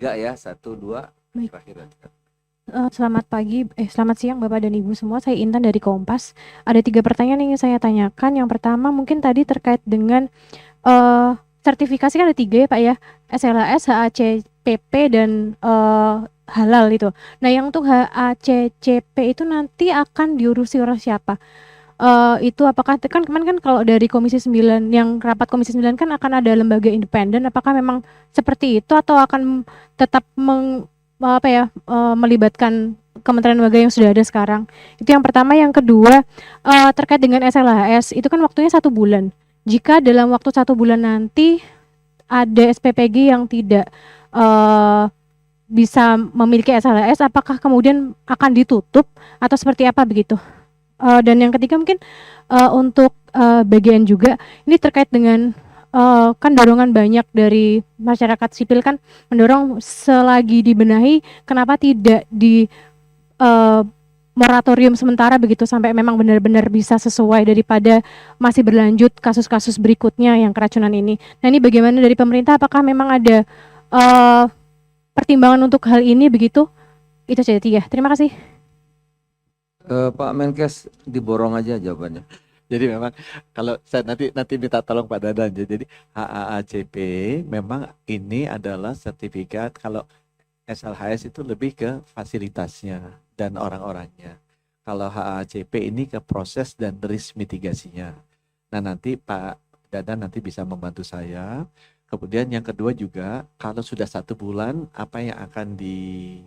Tiga ya, satu, dua, Baik, terakhir. selamat pagi, selamat siang Bapak dan Ibu semua. Saya Intan dari Kompas. Ada 3 pertanyaan yang ingin saya tanyakan. Yang pertama mungkin tadi terkait dengan eh, sertifikasi kan ada 3 ya Pak ya, SLAS, HACCP dan halal itu. Nah yang untuk HACCP itu nanti akan diurusi oleh siapa? Itu apakah kan kemarin kan kalau dari Komisi 9 yang rapat Komisi 9 kan akan ada lembaga independen, apakah memang seperti itu atau akan tetap apa ya, melibatkan kementerian lembaga yang sudah ada sekarang? Itu yang pertama. Yang kedua, terkait dengan SLHS, itu kan waktunya 1 bulan. Jika dalam waktu 1 bulan nanti ada SPPG yang tidak, eee, bisa memiliki SLHS, apakah kemudian akan ditutup atau seperti apa begitu? Dan yang ketiga mungkin, untuk, BGN juga, ini terkait dengan, kan dorongan banyak dari masyarakat sipil kan mendorong selagi dibenahi kenapa tidak di, eee, moratorium sementara begitu sampai memang benar-benar bisa sesuai daripada masih berlanjut kasus-kasus berikutnya yang keracunan ini. Nah ini bagaimana dari pemerintah, apakah memang ada, eee, pertimbangan untuk hal ini begitu? Itu saja 3, terima kasih. Pak Menkes diborong aja jawabannya. Jadi memang kalau saya nanti minta tolong Pak Dadan. Jadi HAACP memang ini adalah sertifikat. Kalau SLHS itu lebih ke fasilitasnya dan orang-orangnya. Kalau HAACP ini ke proses dan risk mitigasinya. Nah nanti Pak Dadan nanti bisa membantu saya. Kemudian yang kedua juga kalau sudah 1 bulan apa yang akan dilakukan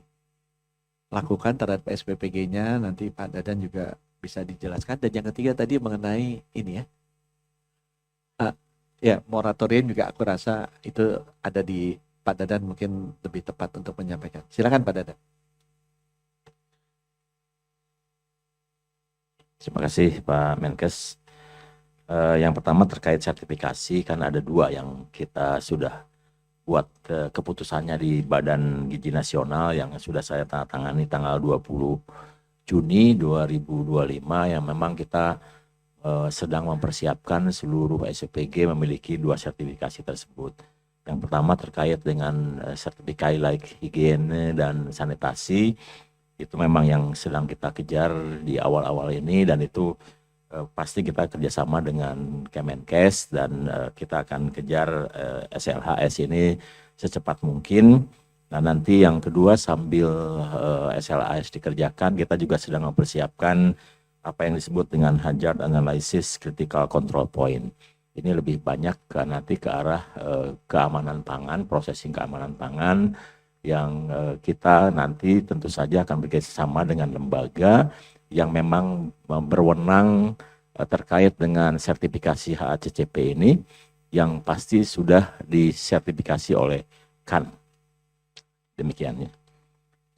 terhadap SPPG-nya nanti Pak Dadan juga bisa dijelaskan. Dan yang ketiga tadi mengenai ini ya. Ya, moratorium juga aku rasa itu ada di Pak Dadan mungkin lebih tepat untuk menyampaikan. Silakan Pak Dadan. Terima kasih Pak Menkes. Yang pertama terkait sertifikasi, kan ada 2 yang kita sudah buat keputusannya di Badan Gizi Nasional yang sudah saya tanda tangani tanggal 20 Juni 2025 yang memang kita sedang mempersiapkan seluruh SPG memiliki 2 sertifikasi tersebut. Yang pertama terkait dengan sertifikat like higiene dan sanitasi, itu memang yang sedang kita kejar di awal-awal ini dan itu pasti kita kerjasama dengan Kemenkes dan kita akan kejar SLHS ini secepat mungkin. Nah nanti yang kedua sambil SLHS dikerjakan kita juga sedang mempersiapkan apa yang disebut dengan hazard analysis critical control point. Ini lebih banyak nanti ke arah keamanan pangan, processing keamanan pangan yang kita nanti tentu saja akan bekerjasama dengan lembaga yang memang berwenang terkait dengan sertifikasi HACCP ini yang pasti sudah disertifikasi oleh KAN. Demikiannya.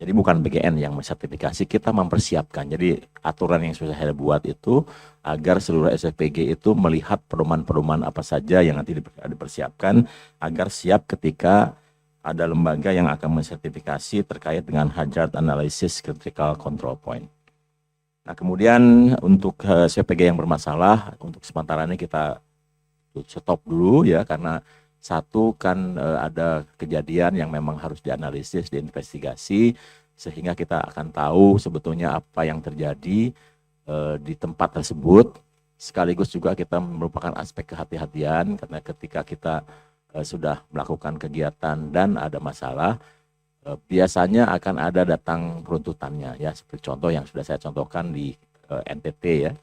Jadi bukan BGN yang mensertifikasi, kita mempersiapkan. Jadi aturan yang sudah saya buat itu agar seluruh SFPG itu melihat pedoman-pedoman apa saja yang nanti dipersiapkan agar siap ketika ada lembaga yang akan mensertifikasi terkait dengan hazard analysis critical control point. Nah kemudian untuk SPG yang bermasalah, untuk sementara ini kita stop dulu ya karena satu kan ada kejadian yang memang harus dianalisis, diinvestigasi sehingga kita akan tahu sebetulnya apa yang terjadi di tempat tersebut. Sekaligus juga kita merupakan aspek kehati-hatian karena ketika kita sudah melakukan kegiatan dan ada masalah, biasanya akan ada datang peruntutannya ya seperti contoh yang sudah saya contohkan di NTT ya.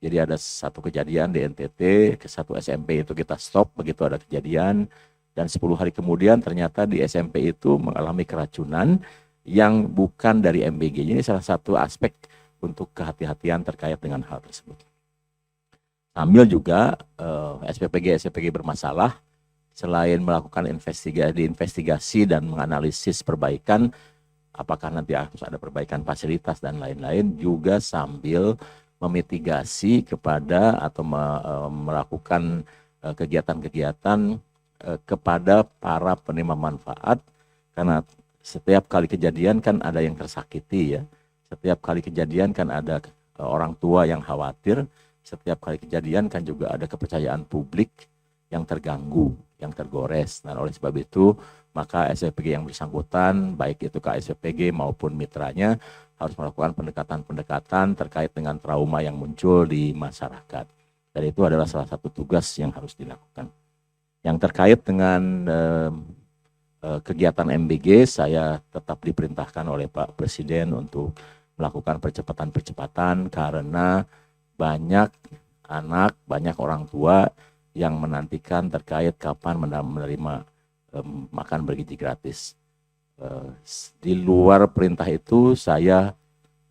Jadi ada satu kejadian di NTT, ke satu SMP itu kita stop begitu ada kejadian dan 10 hari kemudian ternyata di SMP itu mengalami keracunan yang bukan dari MBG. Ini salah satu aspek untuk kehati-hatian terkait dengan hal tersebut. Sambil juga SPPG bermasalah, selain melakukan investigasi dan menganalisis perbaikan, apakah nanti harus ada perbaikan fasilitas dan lain-lain, juga sambil memitigasi kepada atau melakukan kegiatan-kegiatan kepada para penerima manfaat karena setiap kali kejadian kan ada yang tersakiti ya, setiap kali kejadian kan ada orang tua yang khawatir, setiap kali kejadian kan juga ada kepercayaan publik yang terganggu. yang tergores. Dan oleh sebab itu, maka SPPG yang bersangkutan, baik itu KSPPG maupun mitranya, harus melakukan pendekatan-pendekatan terkait dengan trauma yang muncul di masyarakat. Dan itu adalah salah satu tugas yang harus dilakukan. Yang terkait dengan kegiatan MBG, saya tetap diperintahkan oleh Pak Presiden untuk melakukan percepatan-percepatan karena banyak anak, banyak orang tua yang menantikan terkait kapan menerima makan bergizi gratis. Di luar perintah itu saya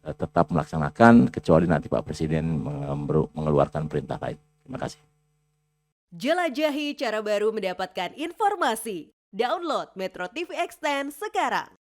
tetap melaksanakan kecuali nanti Pak Presiden mengeluarkan perintah lain. Terima kasih. Jelajahi cara baru mendapatkan informasi. Download Metro TV Extend sekarang.